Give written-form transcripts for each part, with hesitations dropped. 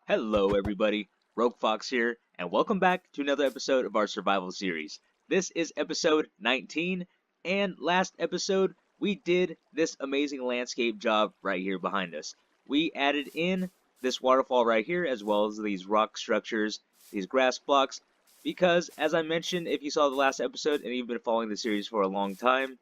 Hello everybody, Rogue Fox here, and welcome back to another episode of our survival series. This is episode 19, and last episode we did this amazing landscape job right here behind us. We added in this waterfall right here, as well as these rock structures, these grass blocks, because as I mentioned, if you saw the last episode and you've been following the series for a long time,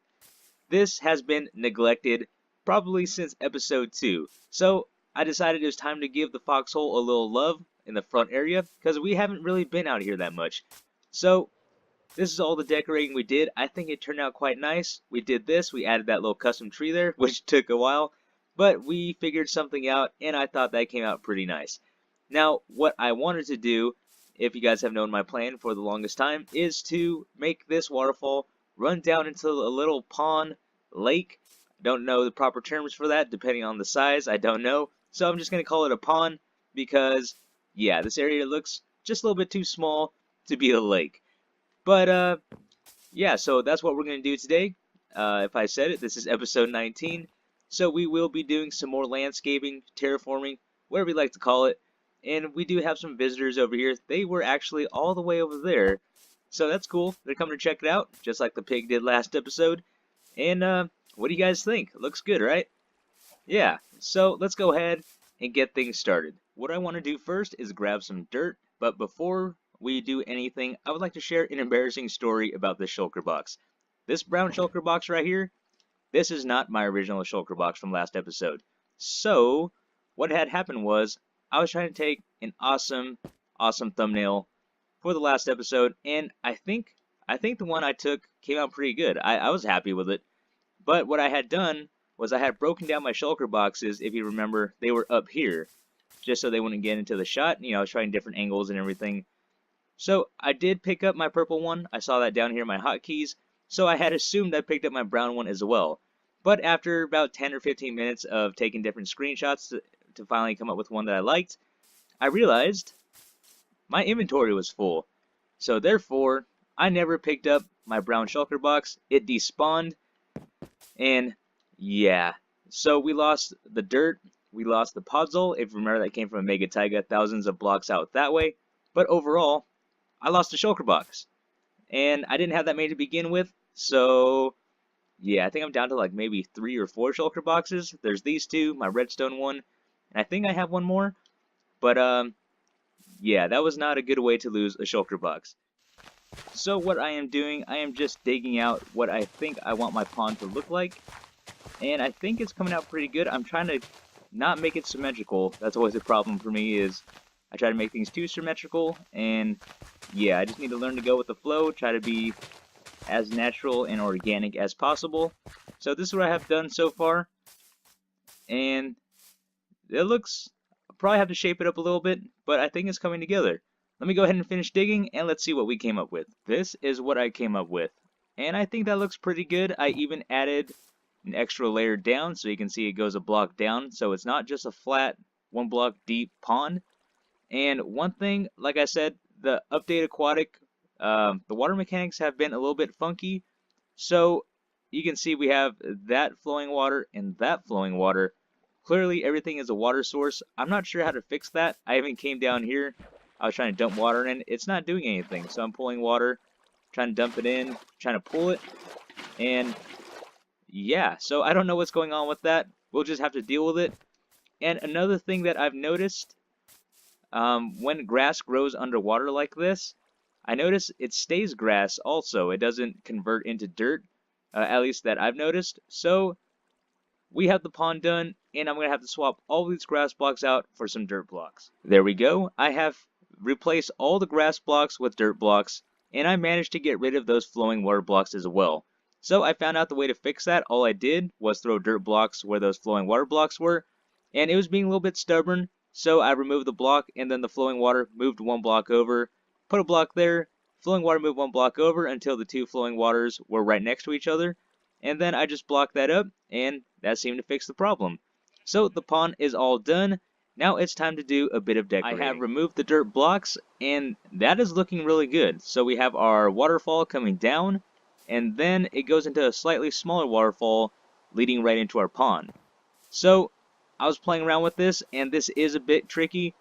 this has been neglected probably since episode 2. So I decided it was time to give the foxhole a little love in the front area because we haven't really been out here that much. So this is all the decorating we did. I think it turned out quite nice. We did this, we added that little custom tree there, which took a while, but we figured something out and I thought that came out pretty nice. Now, what I wanted to do, if you guys have known my plan for the longest time, is to make this waterfall run down into a little pond, lake. Don't know the proper terms for that, depending on the size, I don't know. So I'm just going to call it a pond because, yeah, this area looks just a little bit too small to be a lake. But, yeah, so that's what we're going to do today. If I said it, this is episode 19. So we will be doing some more landscaping, terraforming, whatever you like to call it. And we do have some visitors over here. They were actually all the way over there. So that's cool. They're coming to check it out, just like the pig did last episode. And what do you guys think? It looks good, right? Yeah, so let's go ahead and get things started. What I want to do first is grab some dirt, but before we do anything, I would like to share an embarrassing story about this shulker box. This brown shulker box right here, this is not my original shulker box from last episode. So, what had happened was, I was trying to take an awesome thumbnail for the last episode, and I think the one I took came out pretty good. I was happy with it. But what I had done was I had broken down my shulker boxes. If you remember, they were up here, just so they wouldn't get into the shot. You know, I was trying different angles and everything. So I did pick up my purple one. I saw that down here in my hotkeys. So I had assumed I picked up my brown one as well. But after about 10 or 15 minutes of taking different screenshots to finally come up with one that I liked, I realized my inventory was full. So therefore, I never picked up my brown shulker box. It despawned. And yeah, so we lost the dirt, we lost the podzol. If you remember, that came from a mega taiga, thousands of blocks out that way. But overall, I lost the shulker box. And I didn't have that many to begin with, so yeah, I think I'm down to like maybe 3 or 4 shulker boxes. There's these two, my redstone one, and I think I have one more. But yeah, that was not a good way to lose a shulker box. So what I am doing, I am just digging out what I think I want my pond to look like. And I think it's coming out pretty good. I'm trying to not make it symmetrical. That's always a problem for me, is I try to make things too symmetrical. And yeah, I just need to learn to go with the flow, try to be as natural and organic as possible. So this is what I have done so far. And it looks, I'll probably have to shape it up a little bit, but I think it's coming together. Let me go ahead and finish digging, and let's see what we came up with. This is what I came up with. And I think that looks pretty good. I even added an extra layer down, so you can see it goes a block down. So it's not just a flat, 1 block deep pond. And one thing, like I said, the update Aquatic, the water mechanics have been a little bit funky. So you can see we have that flowing water and that flowing water. Clearly everything is a water source. I'm not sure how to fix that. I even came down here. I was trying to dump water in. It's not doing anything. So I'm pulling water, trying to dump it in, trying to pull it. And yeah, so I don't know what's going on with that. We'll just have to deal with it. And another thing that I've noticed, when grass grows underwater like this, I notice it stays grass also. It doesn't convert into dirt, at least that I've noticed. So we have the pond done, and I'm going to have to swap all these grass blocks out for some dirt blocks. There we go. I have replaced all the grass blocks with dirt blocks, and I managed to get rid of those flowing water blocks as well. So I found out the way to fix that. All I did was throw dirt blocks where those flowing water blocks were, and it was being a little bit stubborn, so I removed the block, and then the flowing water moved 1 block over, put a block there, flowing water moved 1 block over until the 2 flowing waters were right next to each other, and then I just blocked that up, and that seemed to fix the problem. So the pond is all done. Now it's time to do a bit of decorating. I have removed the dirt blocks, and that is looking really good. So we have our waterfall coming down, and then it goes into a slightly smaller waterfall leading right into our pond. So I was playing around with this, and this is a bit tricky.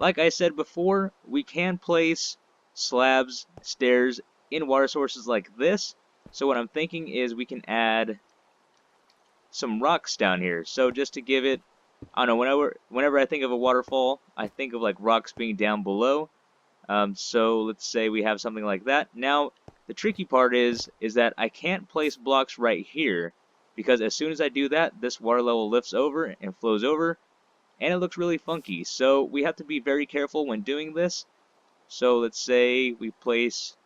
like I said before, we can place slabs, stairs in water sources like this. So what I'm thinking is we can add some rocks down here. So just to give it, I don't know, whenever I think of a waterfall, I think of like rocks being down below. So let's say we have something like that. Now, the tricky part is that I can't place blocks right here, because as soon as I do that, this water level lifts over and flows over, and it looks really funky. So we have to be very careful when doing this. So let's say we place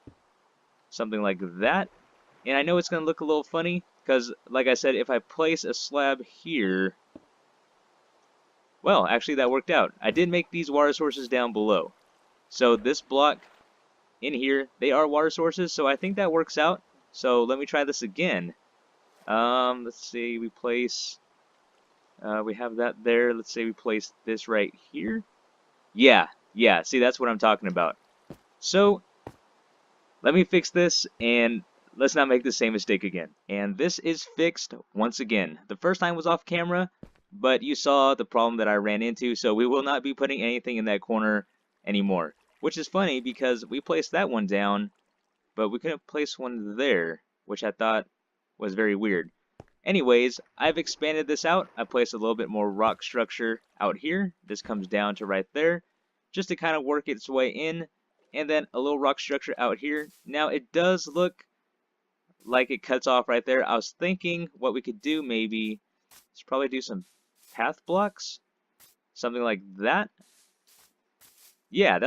something like that. And I know it's going to look a little funny, because like I said, if I place a slab here, well, actually that worked out. I did make these water sources down below. So this block in here, they are water sources, so I think that works out. So let me try this again. Let's see, we place, we have that there. Let's say we place this right here. Yeah, see, that's what I'm talking about. So let me fix this, and let's not make the same mistake again. And this is fixed once again. The first time was off camera, but you saw the problem that I ran into, so we will not be putting anything in that corner anymore. Which is funny, because we placed that one down, but we couldn't place one there, which I thought was very weird. Anyways, I've expanded this out. I placed a little bit more rock structure out here. This comes down to right there, just to kind of work its way in. And then a little rock structure out here. Now it does look like it cuts off right there. I was thinking what we could do maybe is probably do some path blocks, something like that. Yeah,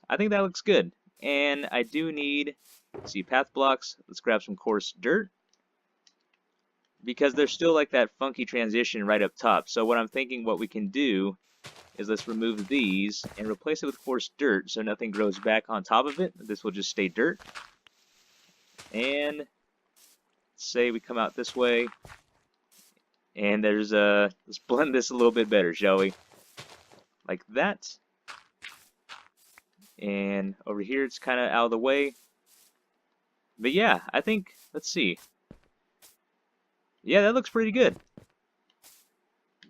I think that looks good. And I do need, let's see, path blocks. Let's grab some coarse dirt, because there's still like that funky transition right up top. So what I'm thinking what we can do is let's remove these and replace it with coarse dirt so nothing grows back on top of it. This will just stay dirt. And let's say we come out this way, and there's let's blend this a little bit better, shall we? Like that. And over here it's kind of out of the way. But yeah, I think, let's see. Yeah, that looks pretty good.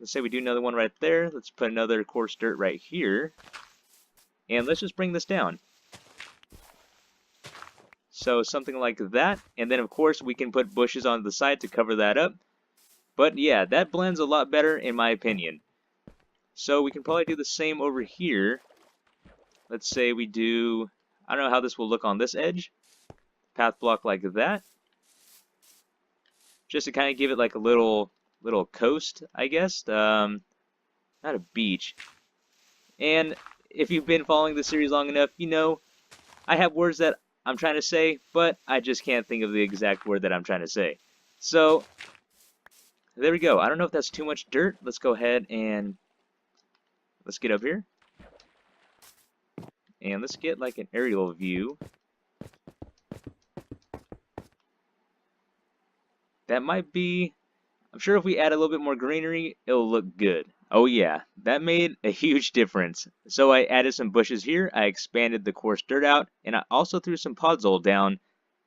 Let's say we do another one right there. Let's put another coarse dirt right here. And let's just bring this down. So something like that. And then of course we can put bushes on the side to cover that up. But yeah, that blends a lot better in my opinion. So we can probably do the same over here. Let's say we do, I don't know how this will look on this edge. Path block like that. Just to kind of give it like a little coast, I guess. Not a beach. And if you've been following the series long enough, you know I have words that I'm trying to say, but I just can't think of the exact word that I'm trying to say. So there we go. I don't know if that's too much dirt. Let's go ahead and let's get up here. And let's get like an aerial view. That might be, I'm sure if we add a little bit more greenery, it'll look good. Oh yeah, that made a huge difference. So I added some bushes here, I expanded the coarse dirt out, and I also threw some podzol down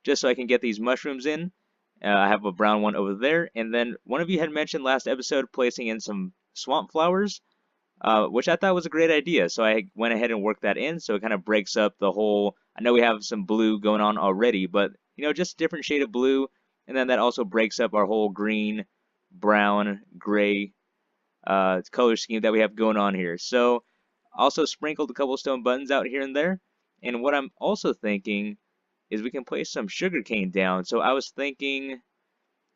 just so I can get these mushrooms in. I have a brown one over there, and then one of you had mentioned last episode placing in some swamp flowers, which I thought was a great idea. So I went ahead and worked that in, so it kind of breaks up the whole, I know we have some blue going on already, but you know, just a different shade of blue. And then that also breaks up our whole green, brown, gray color scheme that we have going on here. So also sprinkled a couple stone buttons out here and there. And what I'm also thinking is we can place some sugarcane down. So I was thinking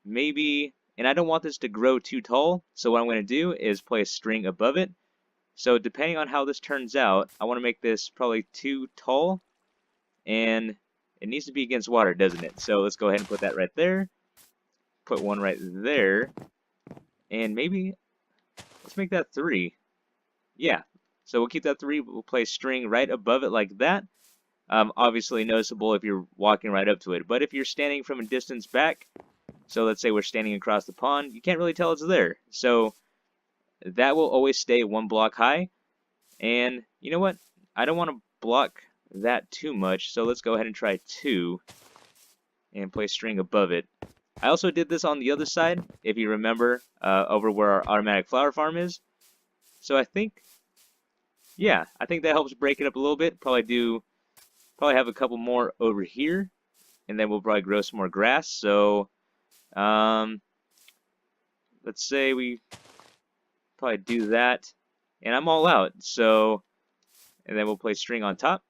maybe, and I don't want this to grow too tall, so what I'm going to do is place string above it. So depending on how this turns out, I want to make this probably too tall, and it needs to be against water, doesn't it? So let's go ahead and put that right there. Put one right there. And maybe, let's make that 3. Yeah. So we'll keep that 3. We'll place string right above it like that. Obviously noticeable if you're walking right up to it. But if you're standing from a distance back, so let's say we're standing across the pond, you can't really tell it's there. So that will always stay 1 block high. And you know what? I don't want to block that too much, so let's go ahead and try 2 and place string above it. I also did this on the other side, if you remember, over where our automatic flower farm is. So I think Yeah, I think that helps break it up a little bit. Probably have a couple more over here, and then we'll probably grow some more grass. So, um, let's say we probably do that, and I'm all out. So, and then we'll place string on top.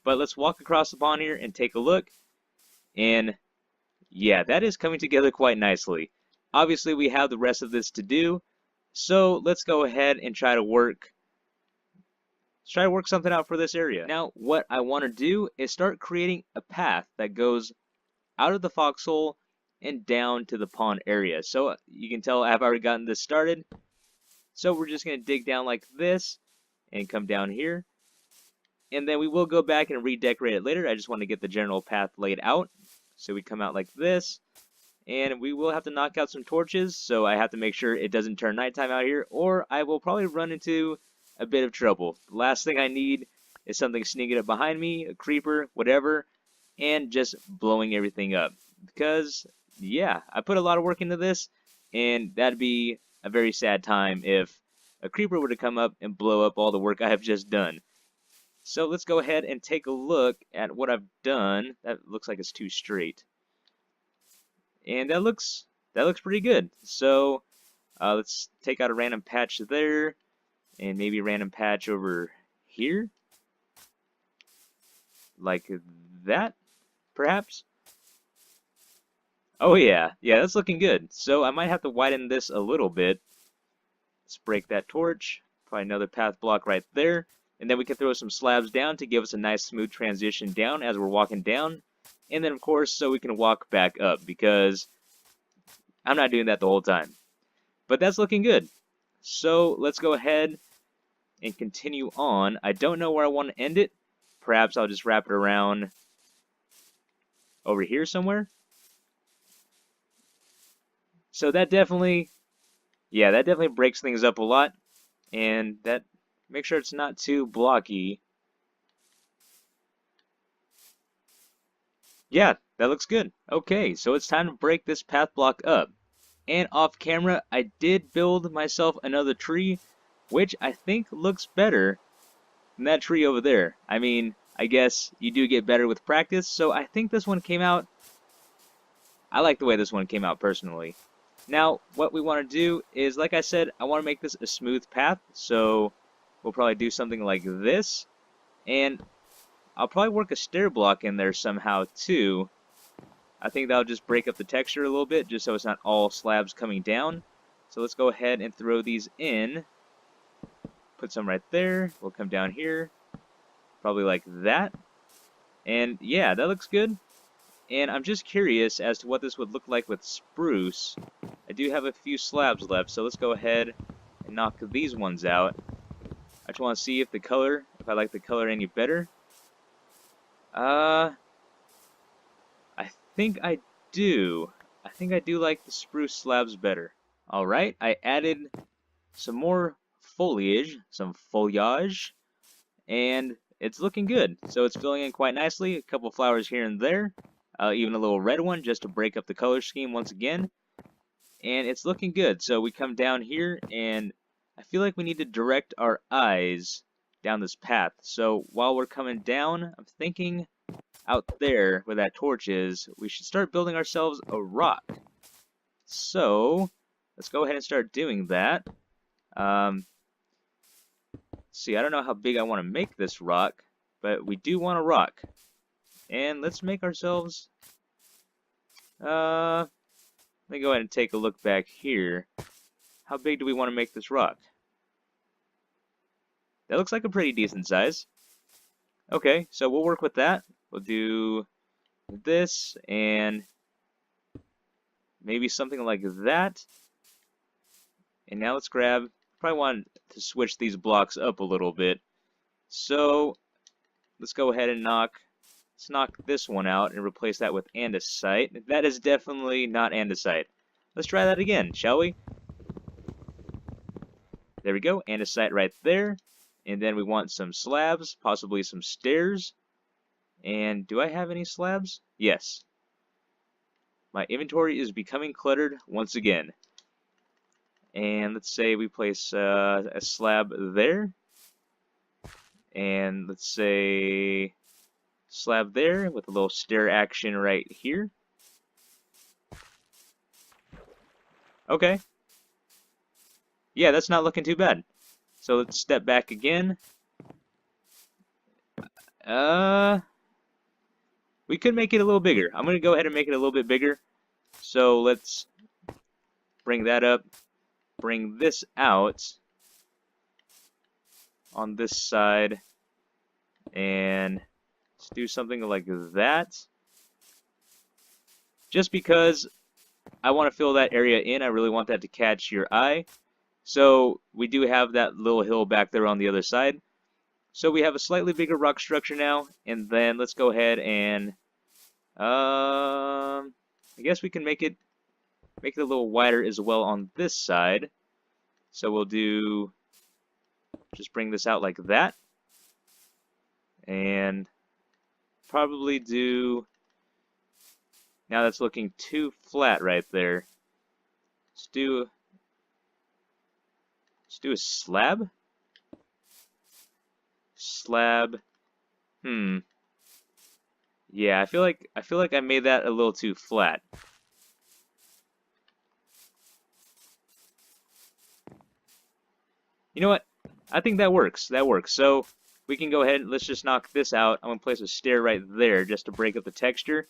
But let's walk across the pond here and take a look. And yeah, that is coming together quite nicely. Obviously, we have the rest of this to do. So let's go ahead and try to work something out for this area. Now, what I want to do is start creating a path that goes out of the foxhole and down to the pond area. So you can tell I've already gotten this started. So we're just going to dig down like this and come down here. And then we will go back and redecorate it later. I just want to get the general path laid out. So we come out like this. And we will have to knock out some torches, so I have to make sure it doesn't turn nighttime out here, or I will probably run into a bit of trouble. The last thing I need is something sneaking up behind me, a creeper, whatever, and just blowing everything up. Because, yeah, I put a lot of work into this, and that'd be a very sad time if a creeper were to come up and blow up all the work I have just done. So let's go ahead and take a look at what I've done. That looks like it's too straight. And that looks pretty good. So let's take out a random patch there, and maybe a random patch over here, like that, perhaps. Oh yeah, that's looking good. So I might have to widen this a little bit. Let's break that torch. Probably another path block right there, and then we can throw some slabs down to give us a nice smooth transition down as we're walking down. And then of course, so we can walk back up, because I'm not doing that the whole time. But that's looking good. So let's go ahead and continue on. I don't know where I want to end it. Perhaps I'll just wrap it around over here somewhere. So that definitely breaks things up a lot. And that, make sure it's not too blocky. Yeah, that looks good. Okay, so it's time to break this path block up. And off camera, I did build myself another tree, which I think looks better than that tree over there. I mean, I guess you do get better with practice, so I think this one came out. I like the way this one came out personally. Now, what we want to do is, like I said, I want to make this a smooth path, so we'll probably do something like this. And I'll probably work a stair block in there somehow too. I think that'll just break up the texture a little bit, just so it's not all slabs coming down. So let's go ahead and throw these in. Put some right there. We'll come down here, probably like that. And yeah, that looks good. And I'm just curious as to what this would look like with spruce. I do have a few slabs left, so let's go ahead and knock these ones out. I just want to see if I like the color any better. I think I do. I think I do like the spruce slabs better. Alright, I added some more foliage, and it's looking good. So it's filling in quite nicely. A couple flowers here and there, even a little red one just to break up the color scheme once again. And it's looking good. So we come down here, and I feel like we need to direct our eyes down this path. So while we're coming down, I'm thinking out there where that torch is, we should start building ourselves a rock. So let's go ahead and start doing that. See, I don't know how big I want to make this rock, but we do want a rock. And let's make ourselves, let me go ahead and take a look back here. How big do we want to make this rock? That looks like a pretty decent size. Okay, so we'll work with that. We'll do this and maybe something like that. And now let's grab, probably want to switch these blocks up a little bit. So let's go ahead and knock this one out and replace that with andesite. That is definitely not andesite. Let's try that again, shall we? There we go, andesite right there. And then we want some slabs, possibly some stairs. And do I have any slabs? Yes. My inventory is becoming cluttered once again. And let's say we place a slab there. And let's say slab there with a little stair action right here. Okay. Yeah, that's not looking too bad. So let's step back again. We could make it a little bigger. I'm going to go ahead and make it a little bit bigger. So let's bring that up. Bring this out on this side. And let's do something like that. Just because I want to fill that area in. I really want that to catch your eye. So we do have that little hill back there on the other side. So we have a slightly bigger rock structure now. And then let's go ahead and I guess we can make it a little wider as well on this side. So we'll do, just bring this out like that. And probably do, now that's looking too flat right there. Let's do a slab. Slab. Yeah, I feel like I made that a little too flat. You know what? I think that works. That works. So we can go ahead and let's just knock this out. I'm gonna place a stair right there just to break up the texture.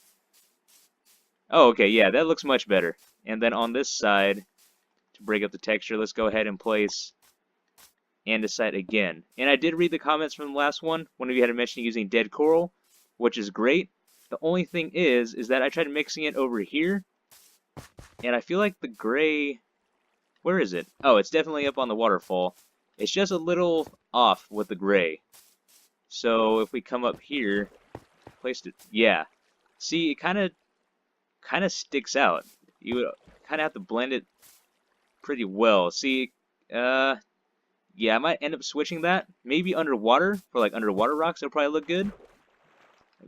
Oh, okay, yeah, that looks much better. And then on this side, to break up the texture, let's go ahead and place andesite again. And I did read the comments from the last one. One of you had mentioned using dead coral, which is great. The only thing is that I tried mixing it over here, and I feel like the gray, where is it? Oh, it's definitely up on the waterfall. It's just a little off with the gray. So if we come up here, placed it, yeah. See, it kind of sticks out. You would kind of have to blend it pretty well. See, yeah, I might end up switching that. Maybe underwater, for like underwater rocks, it'll probably look good.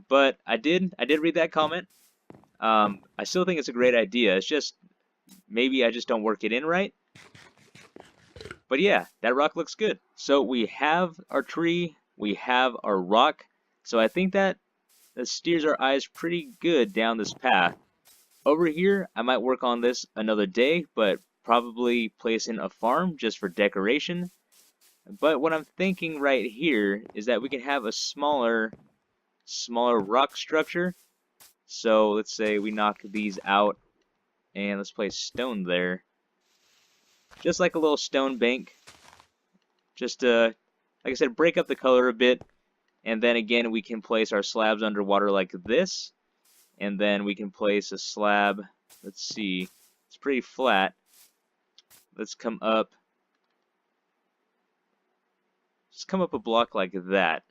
But I did read that comment. I still think it's a great idea. It's just, maybe I just don't work it in right. But yeah, that rock looks good. So we have our tree, we have our rock. So I think that steers our eyes pretty good down this path. Over here, I might work on this another day, but probably place in a farm just for decoration. But what I'm thinking right here is that we can have a smaller rock structure. So let's say we knock these out and let's place stone there. Just like a little stone bank. Just to, like I said, break up the color a bit. And then again, we can place our slabs underwater like this. And then we can place a slab. Let's see. It's pretty flat. Let's come up. Just come up a block like that.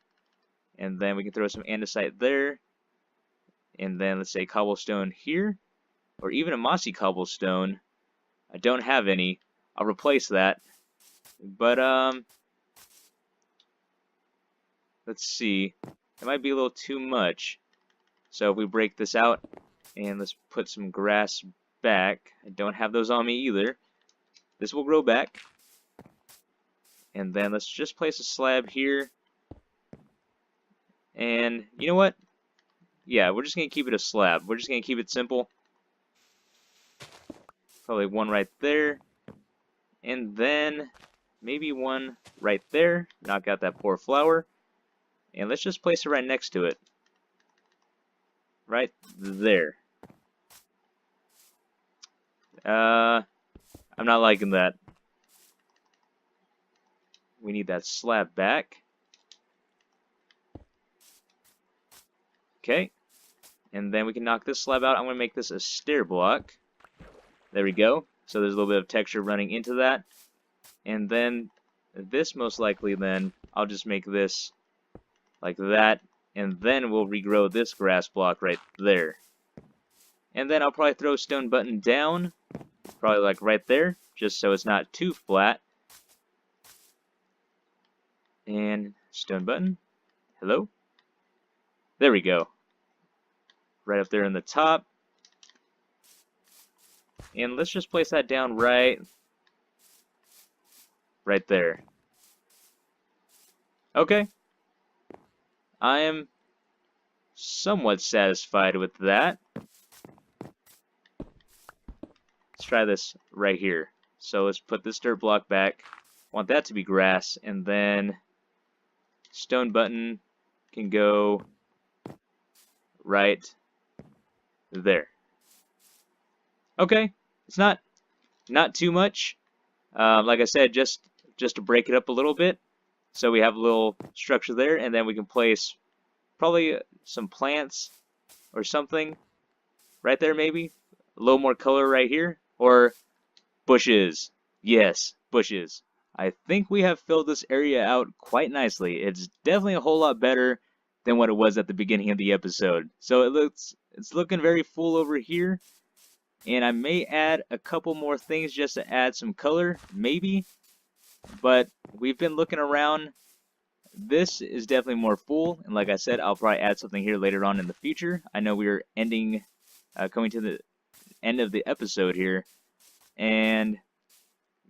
And then we can throw some andesite there. And then let's say cobblestone here. Or even a mossy cobblestone. I don't have any. I'll replace that. But, let's see. It might be a little too much. So if we break this out, and let's put some grass back. I don't have those on me either. This will grow back. And then let's just place a slab here. And you know what? Yeah, we're just going to keep it a slab. We're just going to keep it simple. Probably one right there. And then maybe one right there. Knock out that poor flower. And let's just place it right next to it. Right there. I'm not liking that. We need that slab back. Okay. And then we can knock this slab out. I'm going to make this a stair block. There we go. So there's a little bit of texture running into that. And then this most likely then, I'll just make this like that. And then we'll regrow this grass block right there. And then I'll probably throw stone button down. Probably like right there. Just so it's not too flat. And stone button. Hello? There we go. Right up there in the top. And let's just place that down right right there. Okay. I am somewhat satisfied with that. Let's try this right here. So let's put this dirt block back. Want that to be grass, and then stone button can go right there. Okay, it's not too much. Like I said, just to break it up a little bit, so we have a little structure there, and then we can place probably some plants or something right there, maybe a little more color right here, or bushes. Yes, bushes. I think we have filled this area out quite nicely. It's definitely a whole lot better than what it was at the beginning of the episode. So it's looking very full over here. And I may add a couple more things just to add some color, maybe. But we've been looking around. This is definitely more full. And like I said, I'll probably add something here later on in the future. I know we're coming to the end of the episode here. And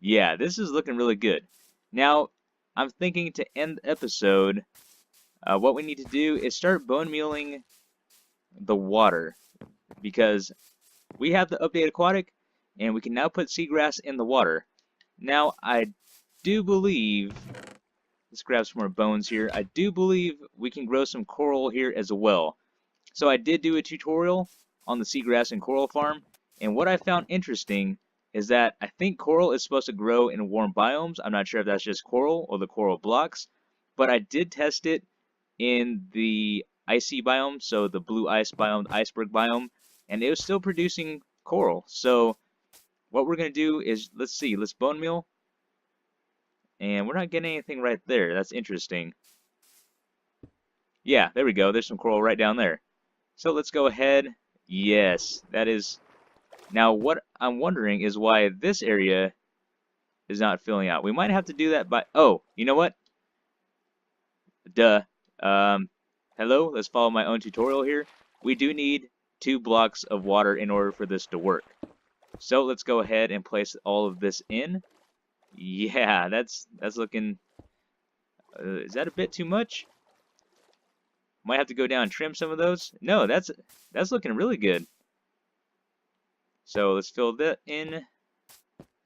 yeah, this is looking really good. Now, I'm thinking to end the episode, what we need to do is start bone mealing the water, because we have the updated Aquatic, and we can now put seagrass in the water. Now, I do believe, let's grab some more bones here, I do believe we can grow some coral here as well. So I did do a tutorial on the seagrass and coral farm, and what I found interesting is that I think coral is supposed to grow in warm biomes. I'm not sure if that's just coral or the coral blocks, but I did test it in the icy biome, so the blue ice biome, the iceberg biome, and it was still producing coral. So what we're going to do is, let's bone meal, and we're not getting anything right there. That's interesting. Yeah, there we go. There's some coral right down there. So let's go ahead. Yes, that is. Now, what I'm wondering is why this area is not filling out. We might have to do that by... Oh, you know what? Duh. Hello? Let's follow my own tutorial here. We do need 2 blocks of water in order for this to work. So let's go ahead and place all of this in. Yeah, that's looking... is that a bit too much? Might have to go down and trim some of those. No, that's looking really good. So let's fill that in,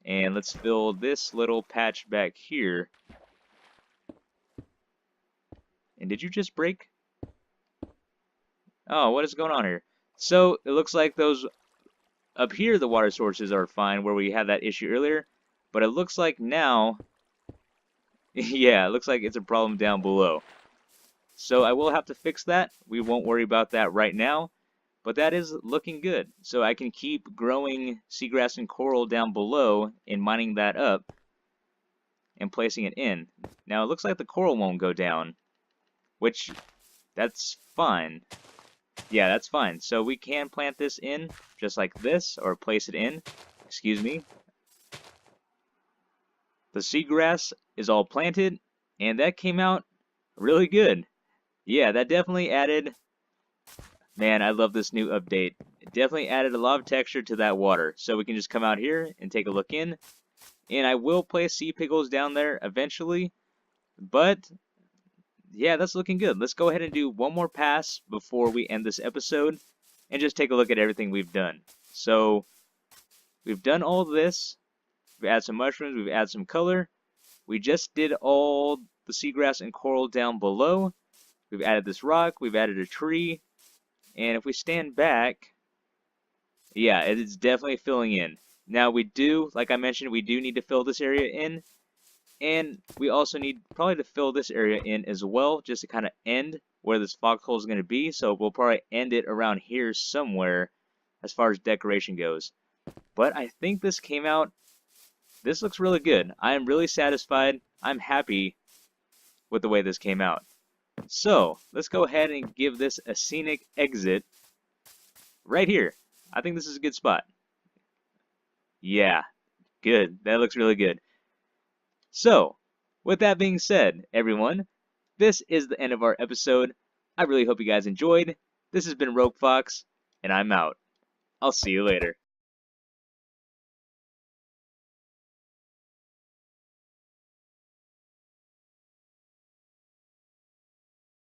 and let's fill this little patch back here. And did you just break? Oh, what is going on here? So it looks like those up here, the water sources are fine where we had that issue earlier, but it looks like now, yeah, it looks like it's a problem down below. So I will have to fix that. We won't worry about that right now. But that is looking good. So I can keep growing seagrass and coral down below and mining that up and placing it in. Now it looks like the coral won't go down, which that's fine. Yeah, that's fine. So we can plant this in just like this, or place it in. Excuse me. The seagrass is all planted, and that came out really good. Yeah, that definitely added... Man, I love this new update. It definitely added a lot of texture to that water. So we can just come out here and take a look in. And I will place sea pickles down there eventually. But, yeah, that's looking good. Let's go ahead and do one more pass before we end this episode. And just take a look at everything we've done. So, we've done all this. We've added some mushrooms. We've added some color. We just did all the seagrass and coral down below. We've added this rock. We've added a tree. And if we stand back, yeah, it's definitely filling in. Now we do, like I mentioned, we do need to fill this area in. And we also need probably to fill this area in as well, just to kind of end where this foxhole is going to be. So we'll probably end it around here somewhere as far as decoration goes. But I think this came out, this looks really good. I am really satisfied. I'm happy with the way this came out. So, let's go ahead and give this a scenic exit right here. I think this is a good spot. Yeah, good. That looks really good. So, with that being said, everyone, this is the end of our episode. I really hope you guys enjoyed. This has been Rogue Fox, and I'm out. I'll see you later.